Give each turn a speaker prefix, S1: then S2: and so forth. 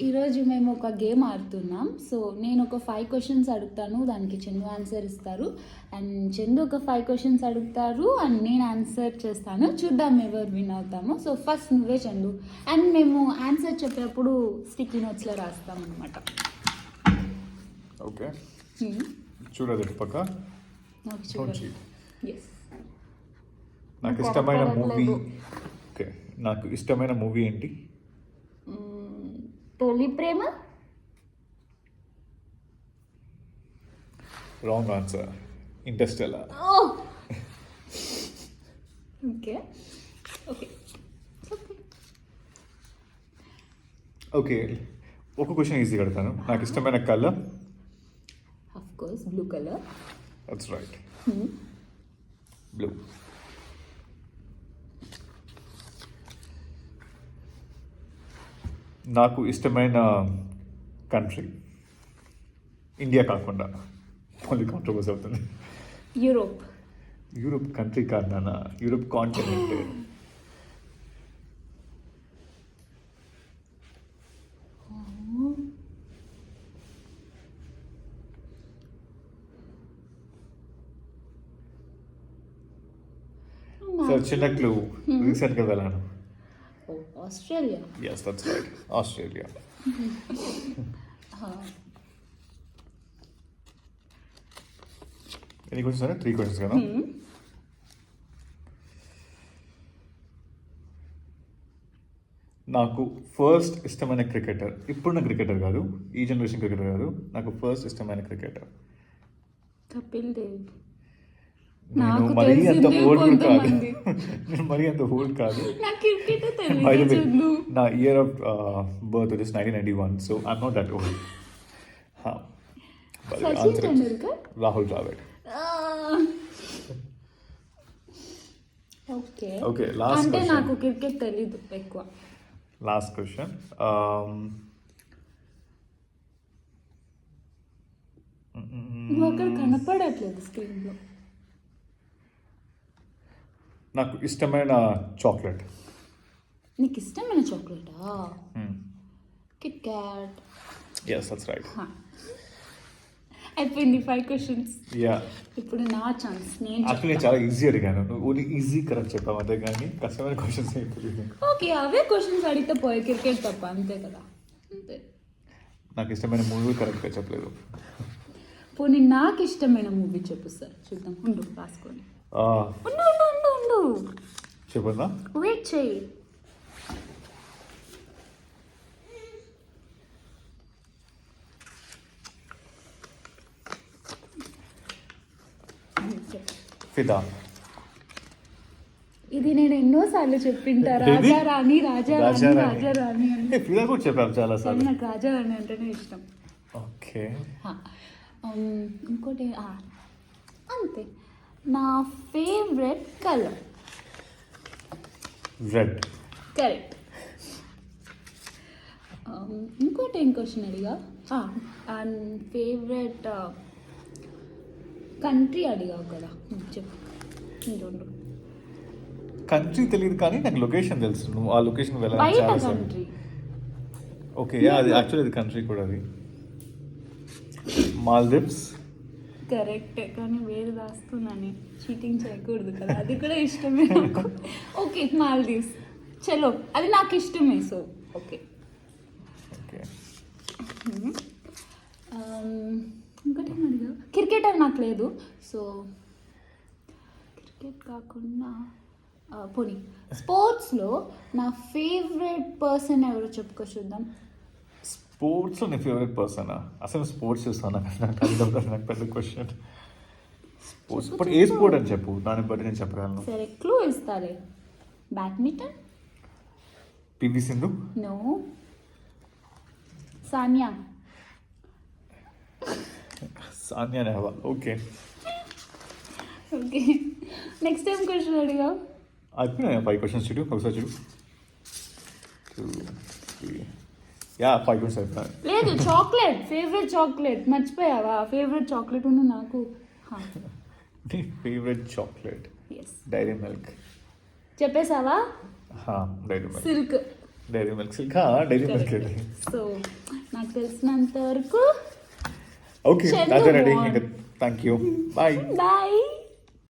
S1: ఈరోజు మేము ఒక గేమ్ ఆడుతున్నాం. సో నేను ఒక 5 క్వశ్చన్స్ అడుగుతాను, దానికి చందు ఆన్సర్ ఇస్తారు. అండ్ చందు ఒక 5 క్వశ్చన్స్ అడుగుతారు అండ్ నేను ఆన్సర్ చేస్తాను. చూద్దాం ఎవరు విన్ అవుతామో. సో ఫస్ట్ నువ్వే చందు. అండ్ మేము ఆన్సర్ చెప్పేటప్పుడు స్టిక్కీ నోట్స్లో రాస్తాం అనమాట.
S2: ఓకే, చూడదు పక్క. నాకు ఇష్టమైన మూవీ. ఓకే, నాకు ఇష్టమైన మూవీ ఏంటి?
S1: Tholi Prema.
S2: Wrong answer, Interstellar.
S1: Okay okay
S2: okay, ఒక క్వశ్చన్ ఈజీ కడతాను. నాకు ఇష్టమైన colour?
S1: Of course blue colour.
S2: That's right, blue. నాకు ఇష్టమైన కంట్రీ ఇండియా కాకుండా, మళ్ళీ కాంట్రవర్సీ అవుతుంది.
S1: యూరోప్.
S2: యూరోప్ కంట్రీ కాదు నాన్న, యూరోప్ కాంటినెంట్. సార్ చిన్న క్లూ, రీసెంట్గా వెళ్ళాను.
S1: Australia.
S2: Yes, that's right. Australia. ఎన్ని క్వశ్చన్స్ అనే? 3 క్వశ్చన్స్ కదా. నాకు ఫస్ట్ ఇష్టమైన క్రికెటర్, ఇప్పుడున్న క్రికెటర్ కాదు, ఈ జనరేషన్ క్రికెటర్ కాదు, నాకు ఫస్ట్ ఇష్టమైన క్రికెటర్
S1: కపిల్ దేవ్.
S2: నేను మరీ అంత ఓల్డ్ కాదు, నేను మరీ అంత ఓల్డ్ కాదు. నా year of birth is 1991, so I'm not that old. Rahul Dravid. Okay, last question.
S1: నాకు క్రికెట్ తెలీదు ఎక్కువ.
S2: Last question.
S1: అక్కడ కనపడట్లేదు స్క్రీన్ లో.
S2: నాకు ఇష్టమైన చాక్లెట్.
S1: నీకు ఇష్టమైన చాక్లెటా? Kit Kat.
S2: yes, that's right.
S1: అయిపోయింది 5 క్వశ్చన్స్.
S2: యా,
S1: ఇప్పుడు నా ఛాన్స్. నేను
S2: యాక్చువల్లీ చాలా ఈజీ అడిగాను, నువ్వు ఈజీ కరెక్ట్ చెప్పావు అంతే, కానీ కష్టమైన క్వశ్చన్స్ ఏం తెలియదు.
S1: ఓకే, అవే క్వశ్చన్స్ అడిగితే పోయి క్రికెట్ తప్ప, అంతే కదా. అంతే.
S2: నాకు ఇష్టమైన మూవీ కరెక్ట్గా చెప్పలేదు.
S1: పోనీ నాకు ఇష్టమైన మూవీ చెప్పు సార్, చూద్దాం. ఉండు రాసుకోండి. ఉండు
S2: చెప్పందా?
S1: వెయిట్ చేయి.
S2: ఫిదా.
S1: ఇది నేను ఎన్నోసార్లు చెప్పింటా. రాజారాణి రాజారాణి రాజారాణి అని.
S2: ఫిదా కూడా చెప్పాను చాలా సార్లు.
S1: నాకు రాజారాణి అంటేనే ఇష్టం.
S2: ఓకే,
S1: ఇంకోటి అంతే. నా ఫేవరెట్ కలర్
S2: రెడ్.
S1: కరెక్ట్. ఇంకోటి ఏం క్వశ్చన్ అడిగా? అండ్ ఫేవరెట్ కంట్రీ అడిగావు కదా, చెప్పు.
S2: కంట్రీ తెలియదు కానీ నాకు లొకేషన్ తెలుసు. నువ్వు ఆ లొకేషన్ వెళ్ళాలి.
S1: కంట్రీ.
S2: ఓకే, అది యాక్చువల్లీ అది కంట్రీ కూడా, అది మాల్దీవ్స్.
S1: కరెక్ట్, కానీ వేరు రాస్తున్నాను, చీటింగ్ చేయకూడదు కదా. అది కూడా ఇష్టమే నాకు. ఓకే, మాల్దీవ్స్. చలో, అది నాకు ఇష్టమే. So okay.
S2: ఓకే,
S1: ఇంకోటి ఏం అడిగా? క్రికెటర్ నాకు లేదు. సో క్రికెట్ కాకుండా పోనీ స్పోర్ట్స్లో నా ఫేవరెట్ పర్సన్ ఎవరో చెప్పుకో చూద్దాం.
S2: స్పోర్ట్స్లో నీ ఫేవరెట్ పర్సనా? అసలు స్పోర్ట్స్ చూస్తాను, నాకు పెద్ద క్వశ్చన్. స్పోర్ట్స్ ఇప్పుడు ఏ స్పోర్ట్ అని చెప్పు, దాన్ని బట్టి నేను చెప్పగలను.
S1: సరే, క్లూ ఇస్తారే. Badminton.
S2: PV Sindhu.
S1: No. Sania.
S2: Sania Nehwal. Okay
S1: okay, next time question అడిగా.
S2: అయిపోయినా 5 క్వశ్చన్స్ చూడు, ఒకసారి చూడు. 5 క్వశ్చన్స్ అయిపోయినాయి.
S1: లేదు, చాక్లెట్. ఫేవరెట్ చాక్లెట్ మర్చిపోయావా? ఫేవరెట్ చాక్లెట్ ఉంది నాకు.
S2: నీ ఫేవరెట్ చాక్లెట్? Dairy Milk.
S1: చెప్పేసావా?
S2: Dairy Milk.
S1: Silk.
S2: Dairy Milk Silk Dairy Milk ready.
S1: So నాకు తెలిసినంత వరకు
S2: ఓకే
S1: చందు
S2: అదే రెడీ
S1: won.
S2: ఇంకా థ్యాంక్ యూ బాయ్.
S1: బాయ్.